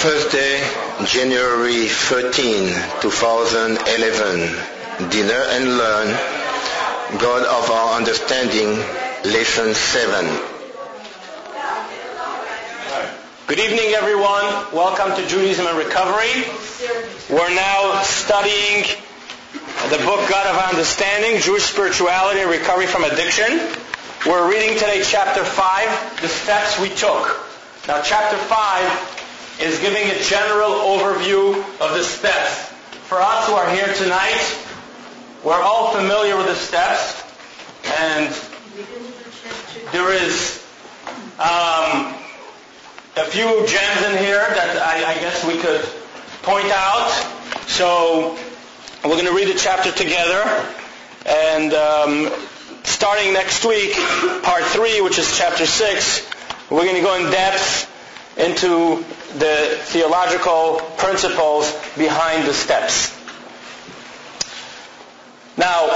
Thursday, January 13, 2011. Dinner and Learn, God of Our Understanding, Lesson 7. Good evening, everyone. Welcome to Judaism and Recovery. We're now studying the book God of Our Understanding, Jewish Spirituality and Recovery from Addiction. We're reading today chapter 5, The Steps We Took. Now, chapter 5 is giving a general overview of the steps. For us who are here tonight, we're all familiar with the steps, and there is a few gems in here that I guess we could point out. So we're going to read the chapter together, and starting next week, part 3, which is chapter 6, we're going to go in depth into the theological principles behind the steps. Now,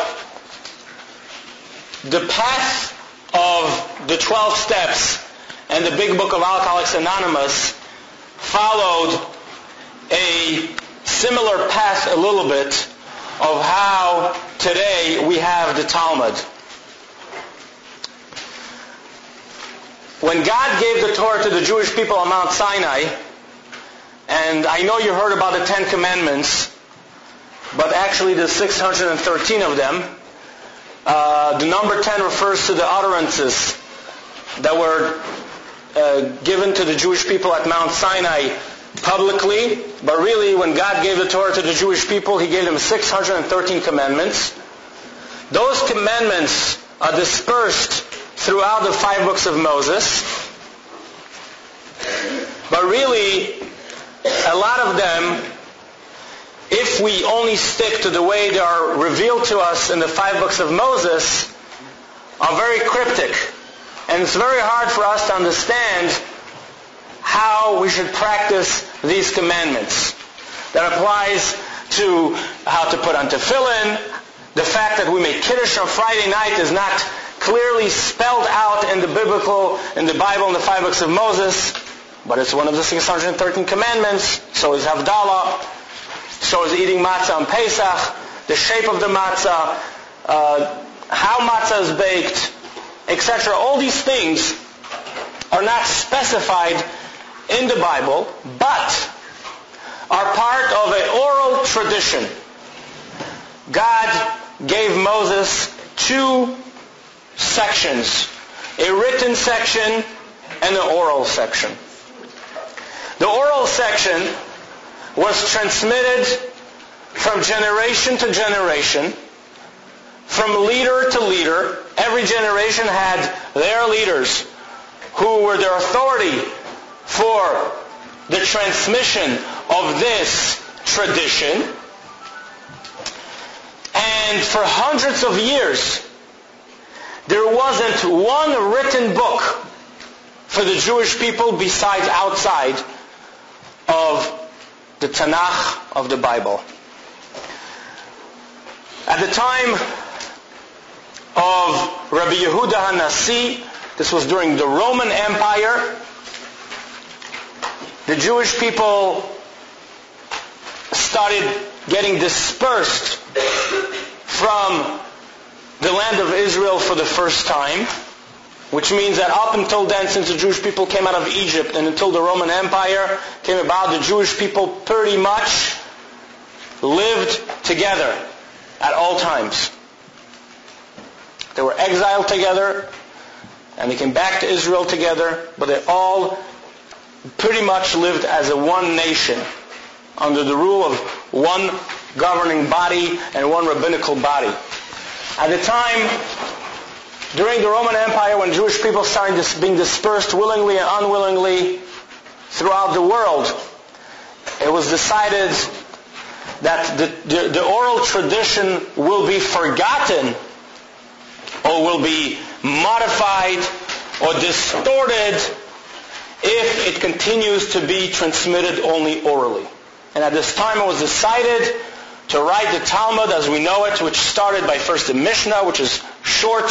the path of the 12 steps and the big book of Alcoholics Anonymous followed a similar path a little bit of how today we have the Talmud. When God gave the Torah to the Jewish people on Mount Sinai, and I know you heard about the 10 Commandments, but actually there's 613 of them. The number 10 refers to the utterances that were given to the Jewish people at Mount Sinai publicly, but really when God gave the Torah to the Jewish people, He gave them 613 commandments. Those commandments are dispersed throughout the 5 books of Moses, but really a lot of them, if we only stick to the way they are revealed to us in the 5 books of Moses, are very cryptic. And it's very hard for us to understand how we should practice these commandments. That applies to how to put on tefillin. The fact that we make Kiddush on Friday night is not clearly spelled out in the Bible, in the 5 books of Moses, but it's one of the 613 commandments. So is Havdalah. So is eating matzah on Pesach, the shape of the matzah, how matzah is baked, etc. All these things are not specified in the Bible, but are part of an oral tradition. God gave Moses 2 sections, a written section and an oral section. The oral section was transmitted from generation to generation, from leader to leader. Every generation had their leaders who were their authority for the transmission of this tradition. And for hundreds of years, there wasn't one written book for the Jewish people besides outside of the Tanakh of the Bible. At the time of Rabbi Yehuda HaNasi, this was during the Roman Empire, the Jewish people started getting dispersed from the land of Israel for the first time, which means that up until then, since the Jewish people came out of Egypt and until the Roman Empire came about, the Jewish people pretty much lived together at all times. They were exiled together, and they came back to Israel together, but they all pretty much lived as a one nation, under the rule of one governing body and one rabbinical body. At the time, during the Roman Empire, when Jewish people started being dispersed willingly and unwillingly throughout the world, it was decided that the oral tradition will be forgotten or will be modified or distorted if it continues to be transmitted only orally. And at this time it was decided to write the Talmud as we know it, which started by first the Mishnah, which is short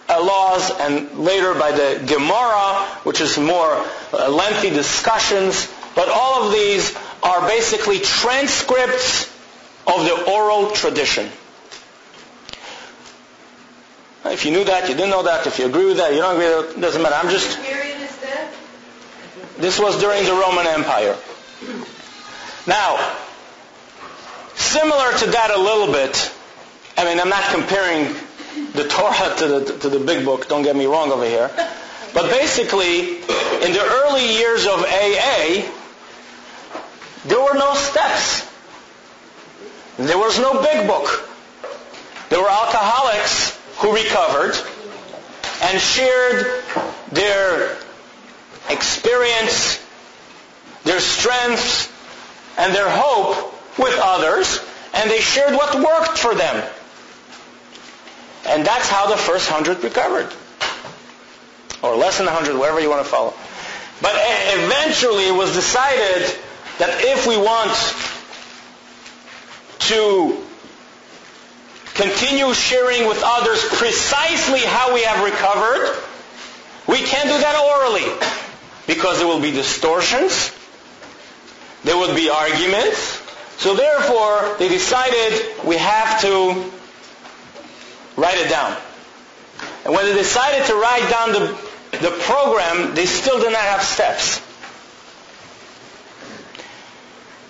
laws, and later by the Gemara, which is more lengthy discussions But all of these are basically transcripts of the oral tradition. If you knew that, you didn't know that. If you agree with that, you don't agree with that, it doesn't matter. What period is that? This was during the Roman Empire. Now, similar to that a little bit, I mean, I'm not comparing the Torah to the big book, don't get me wrong over here. But basically, in the early years of AA, there were no steps. There was no big book. There were alcoholics who recovered and shared their experience, their strengths, and their hope with others, and they shared what worked for them. And that's how the first 100 recovered. Or less than 100, whatever you want to follow. But eventually it was decided that if we want to continue sharing with others precisely how we have recovered, we can't do that orally. Because there will be distortions, there would be arguments. So therefore, they decided we have to write it down. And when they decided to write down the program, they still did not have steps.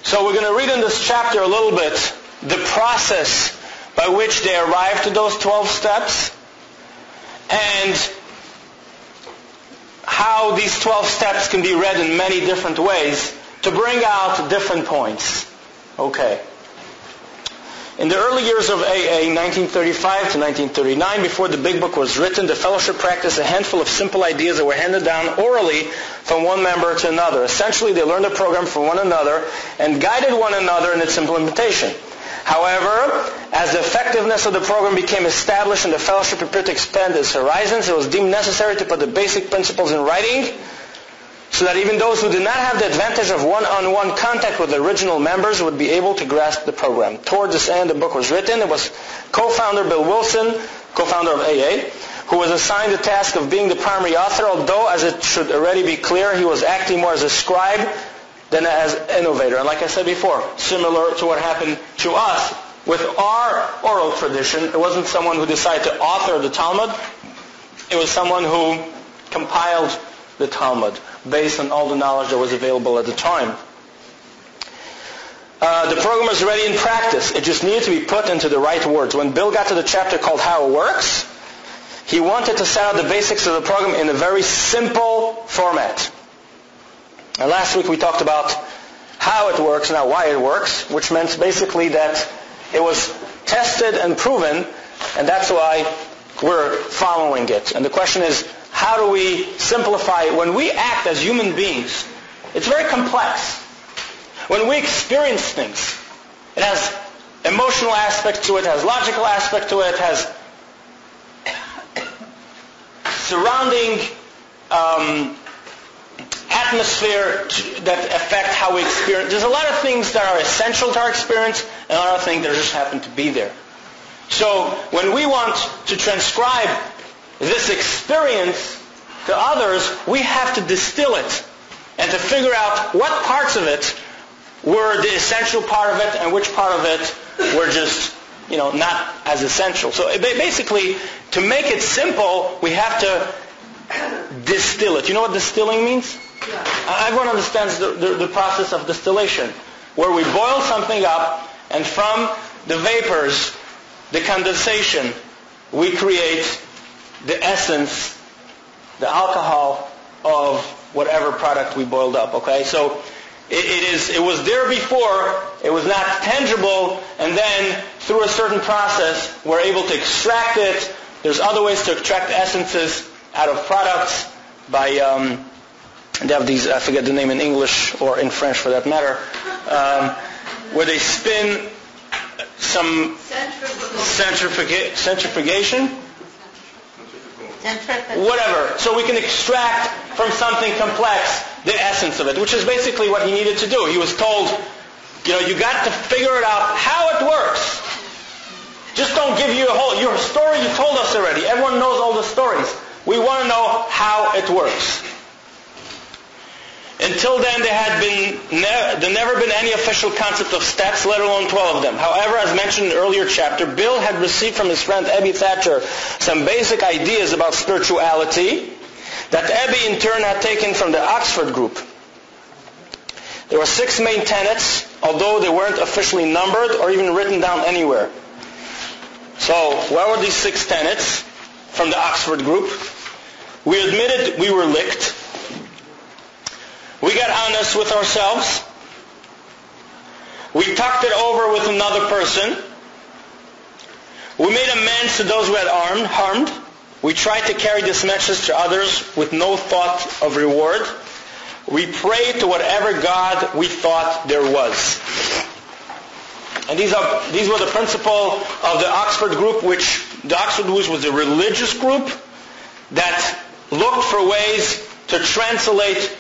So we're going to read in this chapter a little bit the process by which they arrived to those 12 steps and how these 12 steps can be read in many different ways to bring out different points. Okay. In the early years of AA, 1935 to 1939, before the big book was written, the fellowship practiced a handful of simple ideas that were handed down orally from one member to another. Essentially, they learned the program from one another and guided one another in its implementation. However, as the effectiveness of the program became established and the fellowship prepared to expand its horizons, it was deemed necessary to put the basic principles in writing so that even those who did not have the advantage of one-on-one contact with the original members would be able to grasp the program. Toward this end, the book was written. It was co-founder Bill Wilson, co-founder of AA, who was assigned the task of being the primary author, although, as it should already be clear, he was acting more as a scribe than as innovator. And like I said before, similar to what happened to us with our oral tradition, it wasn't someone who decided to author the Talmud. It was someone who compiled the Talmud based on all the knowledge that was available at the time. The program was ready in practice. It just needed to be put into the right words. When Bill got to the chapter called How It Works, he wanted to set out the basics of the program in a very simple format. And last week we talked about how it works, not why it works, which meant basically that it was tested and proven, and that's why we're following it. And the question is, how do we simplify it? When we act as human beings, it's very complex. When we experience things, it has emotional aspect to it, has logical aspect to it, has surrounding atmosphere that affect how we experience. There's a lot of things that are essential to our experience and a lot of things that just happen to be there. So when we want to transcribe this experience to others, we have to distill it and to figure out what parts of it were the essential part of it and which part of it were just, not as essential. So basically, to make it simple, we have to distill it. You know what distilling means? Yeah. Everyone understands the process of distillation, where we boil something up, and from the vapors, the condensation, we create the essence, the alcohol of whatever product we boiled up. Okay, so it was there before, it was not tangible, and then through a certain process, we're able to extract it. There's other ways to extract essences out of products by, they have these, I forget the name in English or in French for that matter, where they spin some centrifugation? Whatever. So we can extract from something complex the essence of it, which is basically what he needed to do. He was told, you got to figure it out how it works. Just don't give you your story you told us already. Everyone knows all the stories. We want to know how it works. In Until then, there never been any official concept of steps, let alone 12 of them. However, as mentioned in the earlier chapter, Bill had received from his friend Ebby Thatcher some basic ideas about spirituality that Ebby in turn had taken from the Oxford group. There were 6 main tenets, although they weren't officially numbered or even written down anywhere. So, what were these 6 tenets from the Oxford group? We admitted we were licked. We got honest with ourselves. We talked it over with another person. We made amends to those who had harmed. We tried to carry this message to others with no thought of reward. We prayed to whatever God we thought there was. And these were the principle of the Oxford group, which the Oxford group was a religious group that looked for ways to translate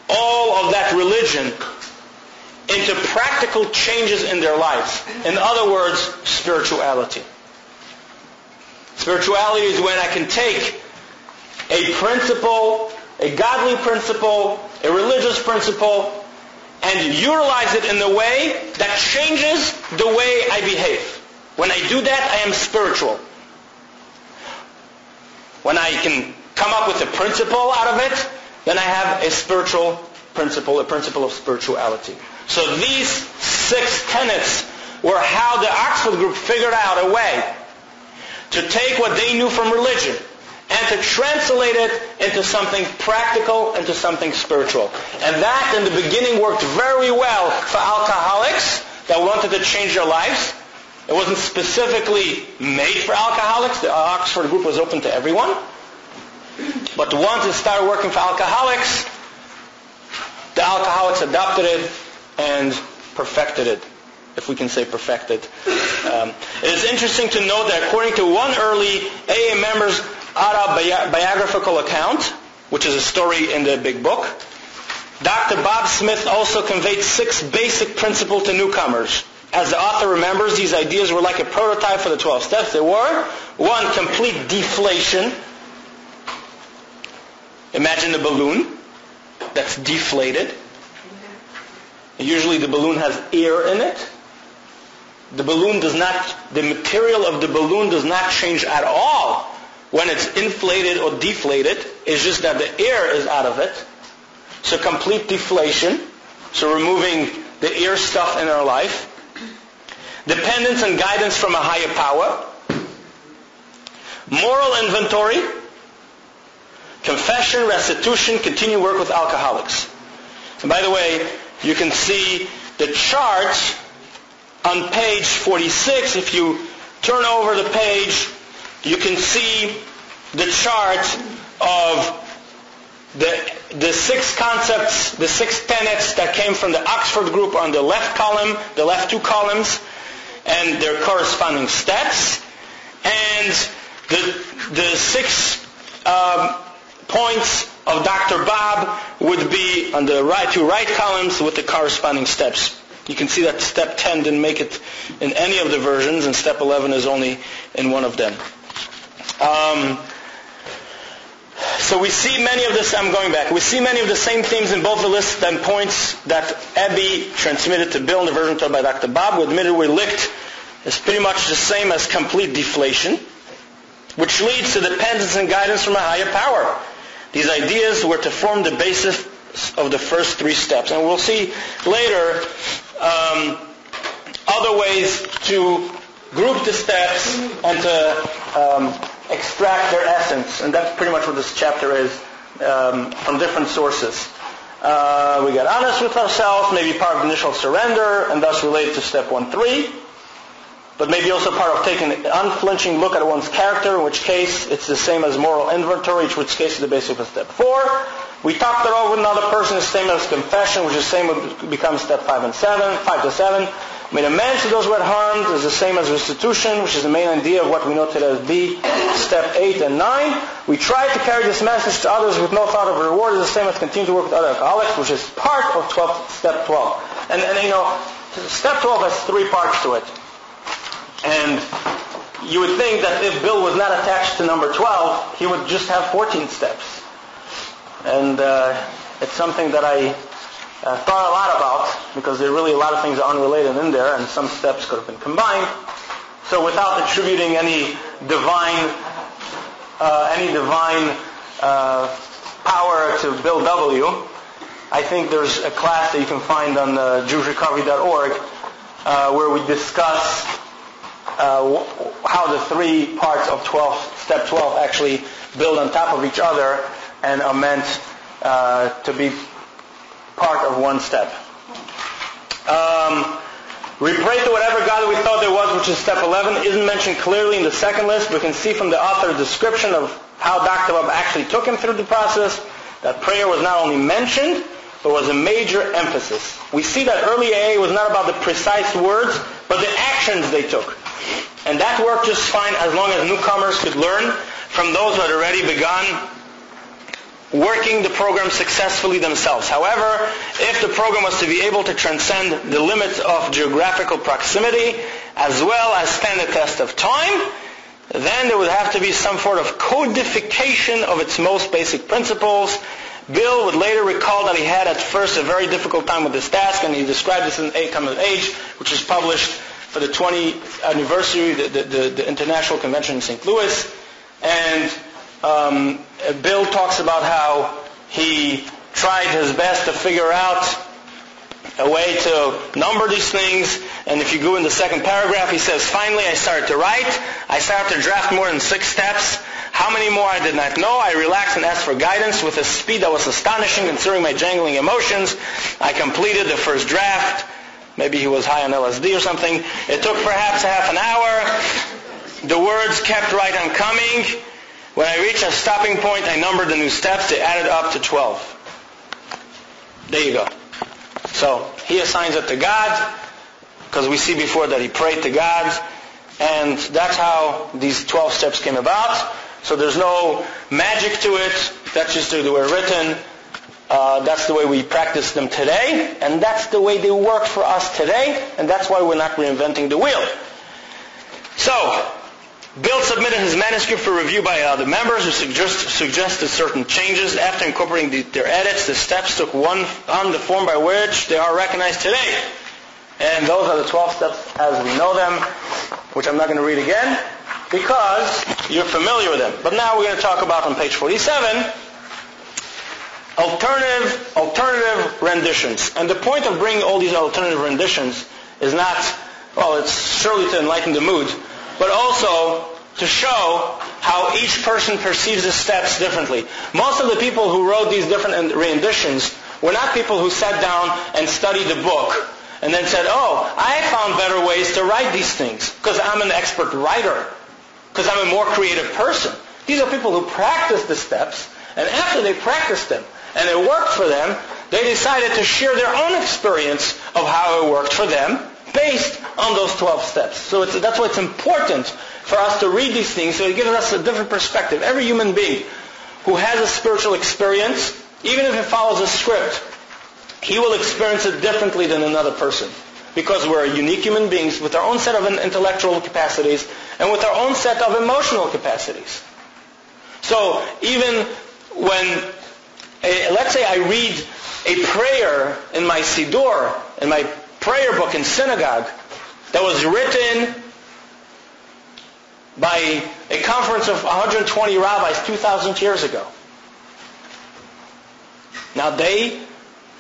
all of that religion into practical changes in their lives. In other words, spirituality. Spirituality is when I can take a principle, a godly principle, a religious principle, and utilize it in a way that changes the way I behave. When I do that, I am spiritual. When I can come up with a principle out of it, then I have a spiritual principle, a principle of spirituality. So these 6 tenets were how the Oxford group figured out a way to take what they knew from religion and to translate it into something practical, into something spiritual. And that in the beginning worked very well for alcoholics that wanted to change their lives. It wasn't specifically made for alcoholics. The Oxford group was open to everyone. But once it started working for alcoholics, the alcoholics adopted it and perfected it, if we can say perfected. It is interesting to note that according to one early AA member's autobiographical account, which is a story in the big book, Dr. Bob Smith also conveyed 6 basic principles to newcomers. As the author remembers, these ideas were like a prototype for the 12 steps. They were, 1, complete deflation. Imagine a balloon that's deflated. Usually the balloon has air in it. The material of the balloon does not change at all when it's inflated or deflated. It's just that the air is out of it. So complete deflation. So removing the air stuff in our life. Dependence and guidance from a higher power. Moral inventory. Confession, restitution, continue work with alcoholics. And by the way, you can see the chart on page 46. If you turn over the page, you can see the chart of the 6 concepts, the 6 tenets that came from the Oxford group on the left column, the left 2 columns, and their corresponding steps. And the 6 points of Dr. Bob would be on the right 2 right columns with the corresponding steps. You can see that step 10 didn't make it in any of the versions, and step 11 is only in one of them. So we see many of this, I'm going back, we see many of the same themes in both the lists and points that Ebby transmitted to Bill in the version taught by Dr. Bob, who admitted we licked, is pretty much the same as complete deflation, which leads to dependence and guidance from a higher power. These ideas were to form the basis of the first 3 steps. And we'll see later other ways to group the steps and to extract their essence. And that's pretty much what this chapter is from different sources. We got honest with ourselves, maybe part of initial surrender, and thus related to step 1-3. But maybe also part of taking an unflinching look at one's character, in which case it's the same as moral inventory, in which case is the basis of step 4. We talked it over with another person, the same as confession, which is the same becomes step 5 to 7. Made amends to those who had harmed is the same as restitution, which is the main idea of what we know today as B, step 8 and 9. We tried to carry this message to others with no thought of reward is the same as continue to work with other alcoholics, which is part of step 12. And you know, step 12 has 3 parts to it. And you would think that if Bill was not attached to number 12, he would just have 14 steps. And it's something that I thought a lot about, because there are really a lot of things are unrelated in there, and some steps could have been combined. So without attributing any divine power to Bill W., I think there's a class that you can find on JewishRecovery.org where we discuss how the three parts of step 12 actually build on top of each other and are meant to be part of one step. We pray to whatever God we thought there was, which is step 11, isn't mentioned clearly in the second list. We can see from the author's description of how Dr. Taub actually took him through the process that prayer was not only mentioned, but was a major emphasis. We see that early AA was not about the precise words, but the actions they took. And that worked just fine as long as newcomers could learn from those who had already begun working the program successfully themselves. However, if the program was to be able to transcend the limits of geographical proximity, as well as stand the test of time, then there would have to be some sort of codification of its most basic principles. Bill would later recall that he had at first a very difficult time with this task, and he described this in Come of Age, which was published for the 20th anniversary, the International Convention in St. Louis. And Bill talks about how he tried his best to figure out a way to number these things. And if you go in the second paragraph, he says, finally I started to write. I started to draft more than 6 steps. How many more I did not know. I relaxed and asked for guidance with a speed that was astonishing considering my jangling emotions. I completed the first draft. Maybe he was high on LSD or something. It took perhaps a half an hour. The words kept right on coming. When I reached a stopping point, I numbered the new steps. They added up to 12. There you go. So he assigns it to God, because we see before that he prayed to God, and that's how these 12 steps came about. So there's no magic to it. That's just the way they're written. That's the way we practice them today, and that's the way they work for us today, and that's why we're not reinventing the wheel. So, Bill submitted his manuscript for review by the members who suggested certain changes. After incorporating their edits, the steps took on the form by which they are recognized today. And those are the 12 steps as we know them, which I'm not going to read again, because you're familiar with them. But now we're going to talk about on page 47, alternative renditions. And the point of bringing all these alternative renditions is not, well, it's surely to enlighten the mood, but also to show how each person perceives the steps differently. Most of the people who wrote these different renditions were not people who sat down and studied the book and then said, oh, I found better ways to write these things because I'm an expert writer, because I'm a more creative person. These are people who practiced the steps, and after they practiced them and it worked for them, they decided to share their own experience of how it worked for them based on those 12 steps. So that's why it's important for us to read these things, so it gives us a different perspective. Every human being who has a spiritual experience, even if it follows a script, he will experience it differently than another person. Because we're unique human beings with our own set of intellectual capacities and with our own set of emotional capacities. So even when, let's say I read a prayer in my Siddur, in my prayer book in synagogue, that was written by a conference of 120 rabbis 2,000 years ago. Now they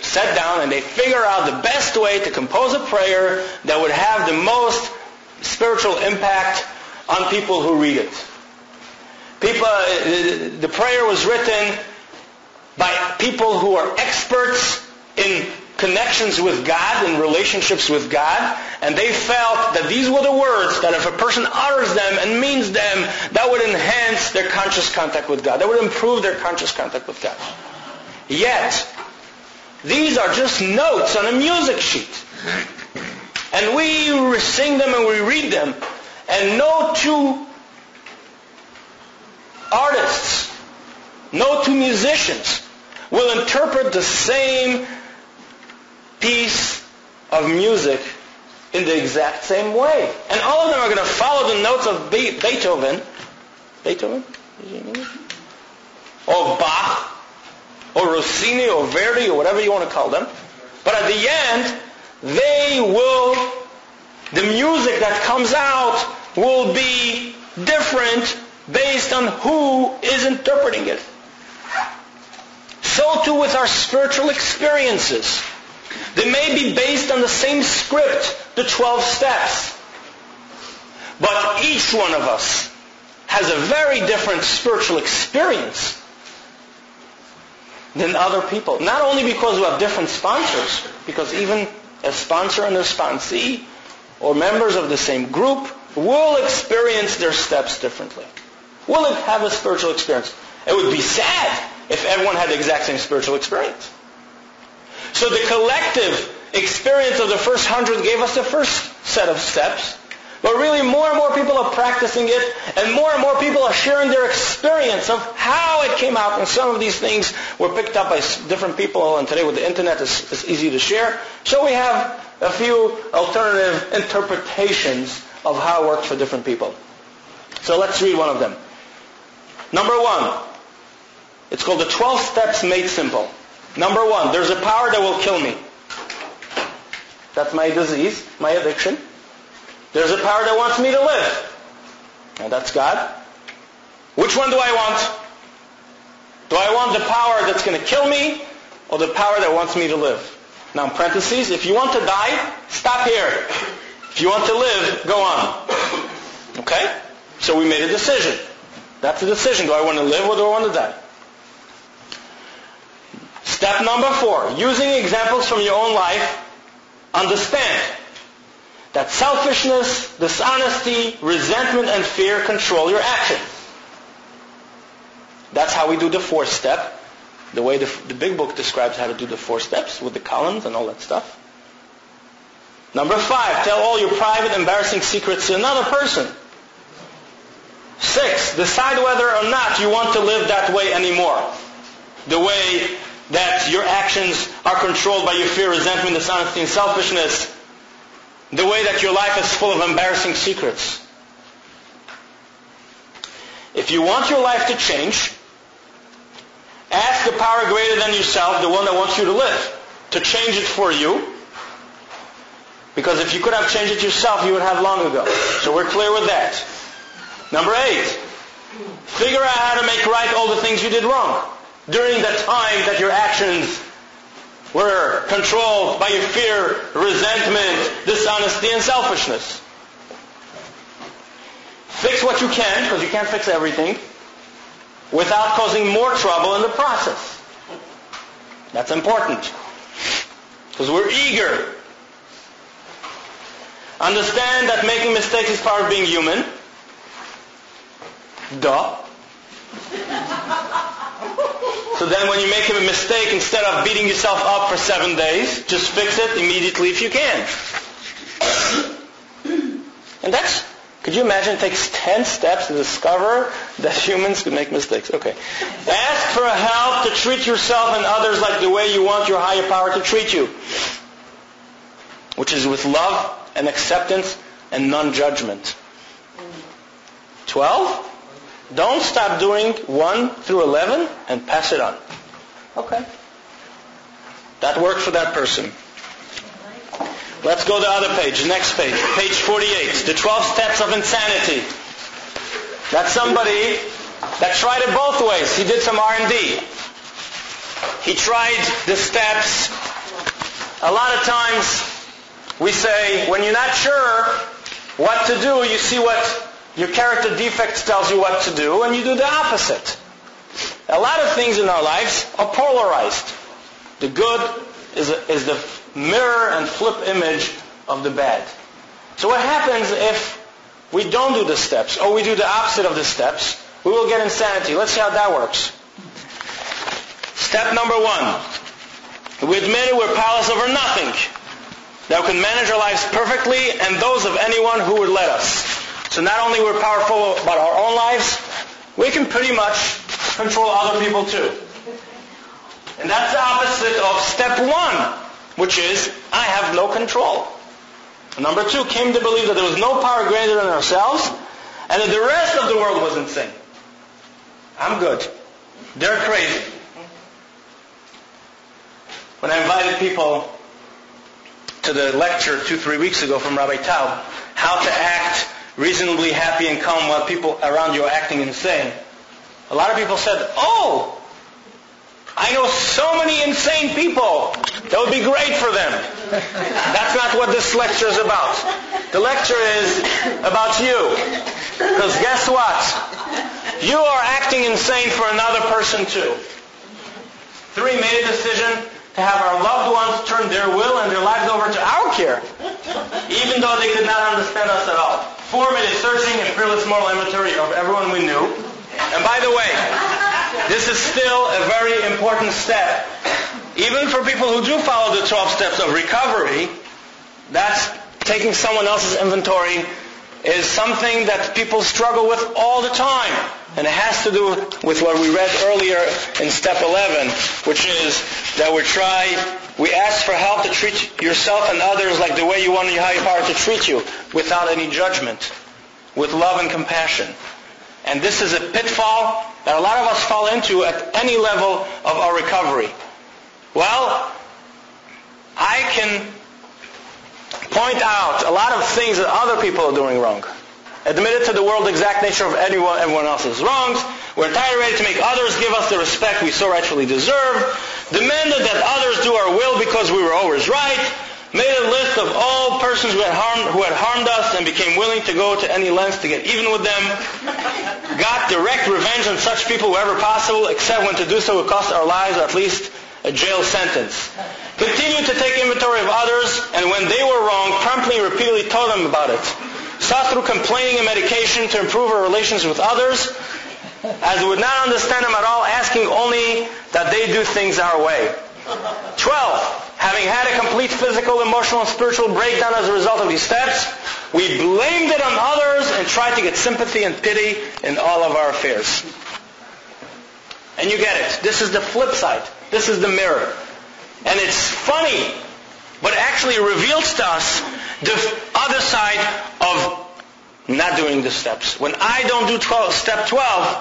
sat down and they figured out the best way to compose a prayer that would have the most spiritual impact on people who read it. The prayer was written by people who are experts in connections with God, in relationships with God, and they felt that these were the words that if a person utters them and means them, that would enhance their conscious contact with God. That would improve their conscious contact with God. Yet, these are just notes on a music sheet. And we sing them and we read them, and no two artists, no two musicians will interpret the same piece of music in the exact same way. And all of them are going to follow the notes of Beethoven, or Bach, or Rossini, or Verdi, or whatever you want to call them. But at the end, the music that comes out will be different based on who is interpreting it. So too with our spiritual experiences. They may be based on the same script, the 12 steps. But each one of us has a very different spiritual experience than other people. Not only because we have different sponsors, because even a sponsor and a sponsee, or members of the same group, will experience their steps differently. Will have a spiritual experience. It would be sad if everyone had the exact same spiritual experience. So the collective experience of the first 100 gave us the first set of steps. But really more and more people are practicing it, and more people are sharing their experience of how it came out. And some of these things were picked up by different people, and today with the internet it's easy to share. So we have a few alternative interpretations of how it works for different people. So let's read one of them. Number 1, it's called the 12 Steps Made Simple. Number 1, there's a power that will kill me. That's my disease, my addiction. There's a power that wants me to live. And that's God. Which one do I want? Do I want the power that's going to kill me, or the power that wants me to live? Now in parentheses, if you want to die, stop here. If you want to live, go on. Okay? So we made a decision. That's a decision. Do I want to live or do I want to die? Step number 4, using examples from your own life, understand that selfishness, dishonesty, resentment, and fear control your actions. That's how we do the 4th step, the way the big book describes how to do the 4 steps with the columns and all that stuff. Number 5, tell all your private, embarrassing secrets to another person. 6, decide whether or not you want to live that way anymore. The way that your actions are controlled by your fear, resentment, dishonesty, and selfishness. The way that your life is full of embarrassing secrets. If you want your life to change, ask the power greater than yourself, the one that wants you to live, to change it for you. Because if you could have changed it yourself, you would have long ago. So we're clear with that. Number 8, figure out how to make right all the things you did wrong during the time that your actions were controlled by your fear, resentment, dishonesty, and selfishness. Fix what you can, because you can't fix everything, without causing more trouble in the process. That's important, because we're eager. Understand that making mistakes is part of being human. Duh. So then when you make a mistake, instead of beating yourself up for 7 days, just fix it immediately if you can. And could you imagine it takes 10 steps to discover that humans can make mistakes? Okay. Ask for help to treat yourself and others like the way you want your higher power to treat you, which is with love and acceptance and non-judgment. 12? Don't stop doing 1 through 11 and pass it on. Okay. That worked for that person. Let's go to the other page, next page, page 48. The 12 steps of insanity. That's somebody that tried it both ways. He did some R&D. He tried the steps. A lot of times we say, when you're not sure what to do, you see what your character defects tells you what to do, and you do the opposite. A lot of things in our lives are polarized. The good is the mirror and flip image of the bad. So what happens if we don't do the steps, or we do the opposite of the steps? We will get insanity. Let's see how that works. Step number 1. We admit we're powerless over nothing. That we can manage our lives perfectly, and those of anyone who would let us. So not only we're powerful about our own lives, we can pretty much control other people too. And that's the opposite of step 1, which is, I have no control. Number 2, came to believe that there was no power greater than ourselves, and that the rest of the world was insane. I'm good. They're crazy. When I invited people to the lecture 2-3 weeks ago from Rabbi Taub, how to act reasonably happy and calm while people around you are acting insane. A lot of people said, oh, I know so many insane people. That would be great for them. That's not what this lecture is about. The lecture is about you. Because guess what? You are acting insane for another person too. 3, made a decision to have our loved ones turn their will and their lives over to our care, even though they could not understand us at all. 4, made a searching and fearless moral inventory of everyone we knew. And by the way, this is still a very important step. Even for people who do follow the 12 steps of recovery, that's taking someone else's inventory is something that people struggle with all the time. And it has to do with what we read earlier in step 11, which is that we ask for help to treat yourself and others like the way you want your higher power to treat you, without any judgment, with love and compassion. And this is a pitfall that a lot of us fall into at any level of our recovery. Well, I can point out a lot of things that other people are doing wrong. Admitted to the world the exact nature of everyone else's wrongs. We're entirely ready to make others give us the respect we so rightfully deserve. Demanded that others do our will because we were always right. Made a list of all persons who had harmed us and became willing to go to any lengths to get even with them. Got direct revenge on such people wherever possible, except when to do so would cost our lives, or at least a jail sentence. Continued to take inventory of others, and when they were wrong, promptly and repeatedly told them about it. Sought through complaining and medication to improve our relations with others, as we would not understand them at all, asking only that they do things our way. 12. Having had a complete physical, emotional, and spiritual breakdown as a result of these steps, we blamed it on others and tried to get sympathy and pity in all of our affairs. And you get it. This is the flip side. This is the mirror. And it's funny, but it actually reveals to us the other side of not doing the steps. When I don't do step 12,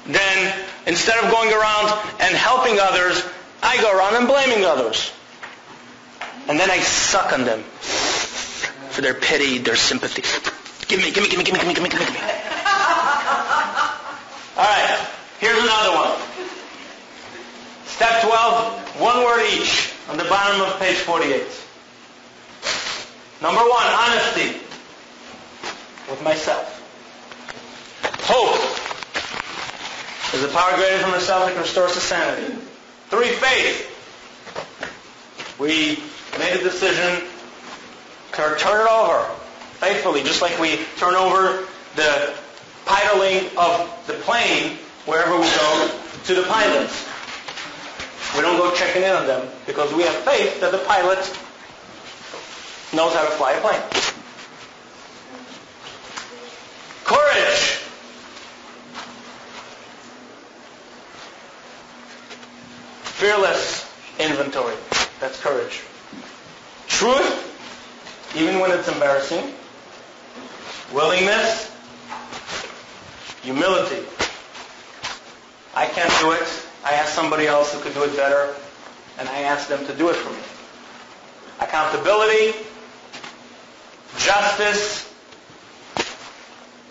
then instead of going around and helping others, I go around and blaming others. And then I suck on them for their pity, their sympathy. Give me. All right, here's another one. Step 12, one word each, on the bottom of page 48. Number 1, honesty with myself. Hope is a power greater than myself that can restore us to sanity. 3, faith. We made a decision to turn it over faithfully, just like we turn over the piloting of the plane wherever we go to the pilots. We don't go checking in on them because we have faith that the pilot knows how to fly a plane. Courage. Fearless inventory. That's courage. Truth, even when it's embarrassing. Willingness. Humility. I can't do it. I ask somebody else who could do it better, and I ask them to do it for me. Accountability. Justice.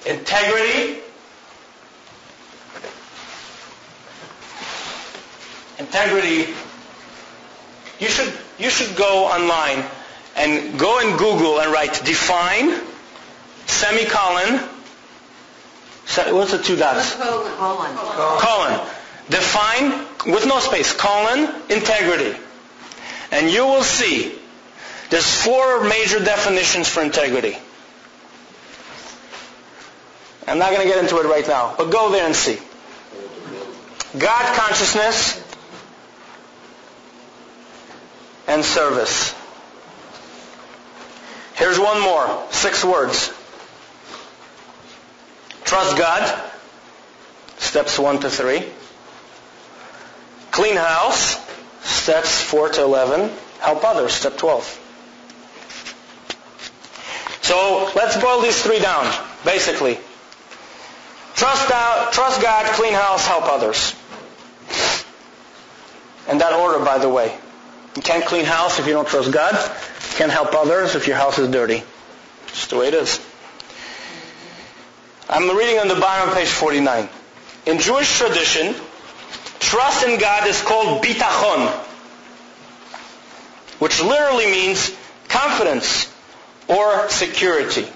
Integrity. Integrity. You should go online and go in Google and write define, semicolon, what's the 2 dots? Colon. Define, with no space, colon, integrity. And you will see there's 4 major definitions for integrity. I'm not going to get into it right now, but go there and see. God consciousness and service. Here's one more, 6 words. Trust God, steps 1 to 3. Clean house, steps 4 to 11. Help others, step 12. So let's boil these 3 down, basically. Trust God, clean house, help others. In that order, by the way. You can't clean house if you don't trust God. You can't help others if your house is dirty. Just the way it is. I'm reading on the bottom of page 49. In Jewish tradition, trust in God is called bitachon, which literally means confidence or security.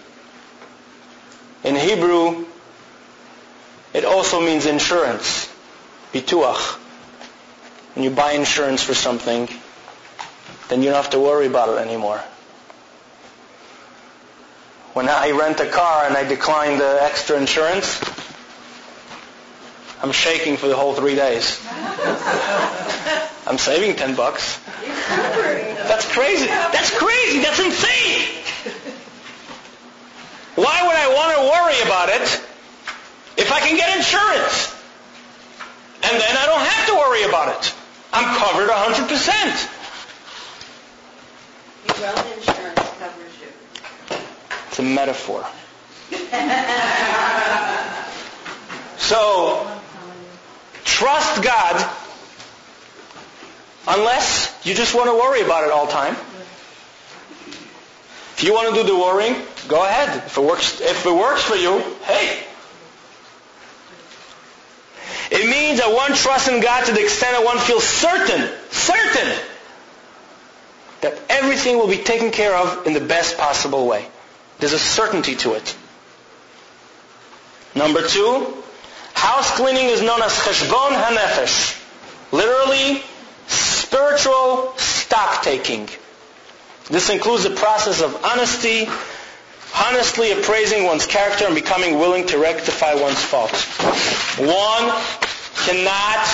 In Hebrew, it also means insurance, bituach. When you buy insurance for something, then you don't have to worry about it anymore. When I rent a car and I decline the extra insurance, I'm shaking for the whole 3 days. I'm saving $10. That's crazy. That's crazy. That's insane. Why would I want to worry about it if I can get insurance? And then I don't have to worry about it. I'm covered 100%. Well, insurance covers you. It's a metaphor. So, trust God unless you just want to worry about it all the time. If you want to do the worrying, go ahead. If it works for you, hey. It means that one trusts in God to the extent that one feels certain that everything will be taken care of in the best possible way. There's a certainty to it. Number 2, house cleaning is known as cheshbon hanefesh. Literally, spiritual stock taking. This includes the process of honestly appraising one's character and becoming willing to rectify one's faults. One cannot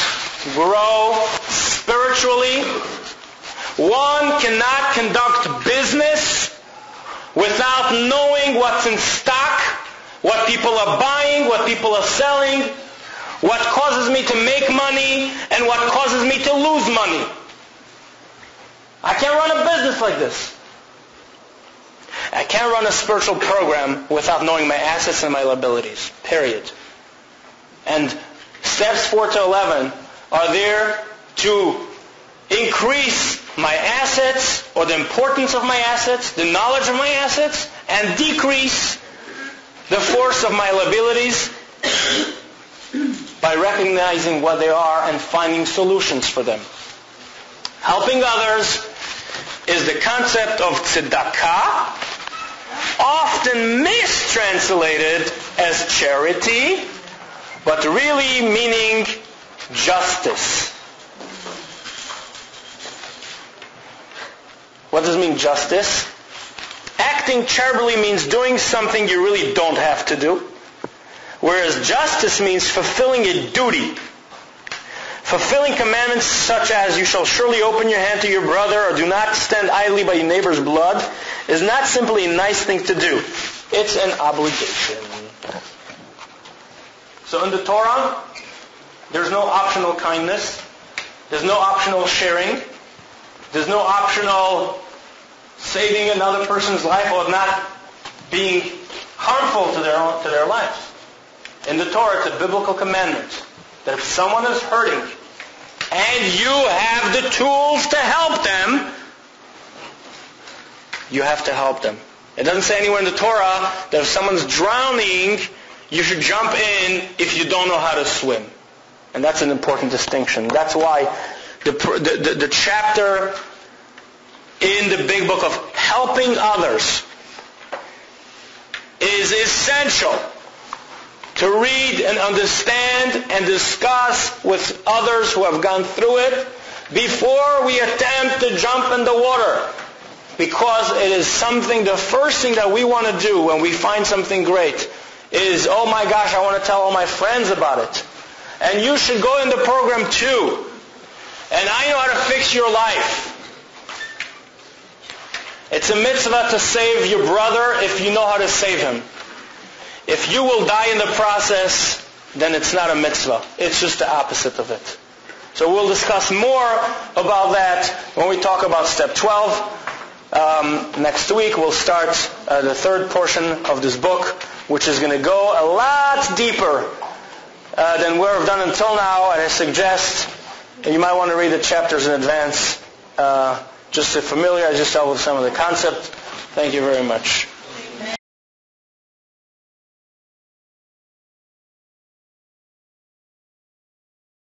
grow spiritually. One cannot conduct business without knowing what's in stock, what people are buying, what people are selling, what causes me to make money, and what causes me to lose money. I can't run a business like this. I can't run a spiritual program without knowing my assets and my liabilities. Period. And steps 4 to 11 are there to increase my assets or the importance of my assets, the knowledge of my assets, and decrease the force of my liabilities by recognizing what they are and finding solutions for them. Helping others is the concept of tzedakah, often mistranslated as charity, but really meaning justice. What does it mean, justice? Acting charitably means doing something you really don't have to do, whereas justice means fulfilling a duty. Fulfilling commandments such as you shall surely open your hand to your brother or do not stand idly by your neighbor's blood is not simply a nice thing to do. It's an obligation. So in the Torah, there's no optional kindness. There's no optional sharing. There's no optional saving another person's life or not being harmful to their lives. In the Torah, it's a biblical commandment that if someone is hurting and you have the tools to help them, you have to help them. It doesn't say anywhere in the Torah that if someone's drowning, you should jump in if you don't know how to swim. And that's an important distinction. That's why the chapter in the big book of helping others is essential to read and understand and discuss with others who have gone through it before we attempt to jump in the water. Because it is something, the first thing that we want to do when we find something great is, oh my gosh, I want to tell all my friends about it. And you should go in the program too. And I know how to fix your life. It's a mitzvah to save your brother if you know how to save him. If you will die in the process, then it's not a mitzvah. It's just the opposite of it. So we'll discuss more about that when we talk about step 12. Next week we'll start the third portion of this book, which is going to go a lot deeper than we've done until now. And I suggest you might want to read the chapters in advance just to familiarize yourself with some of the concepts. Thank you very much.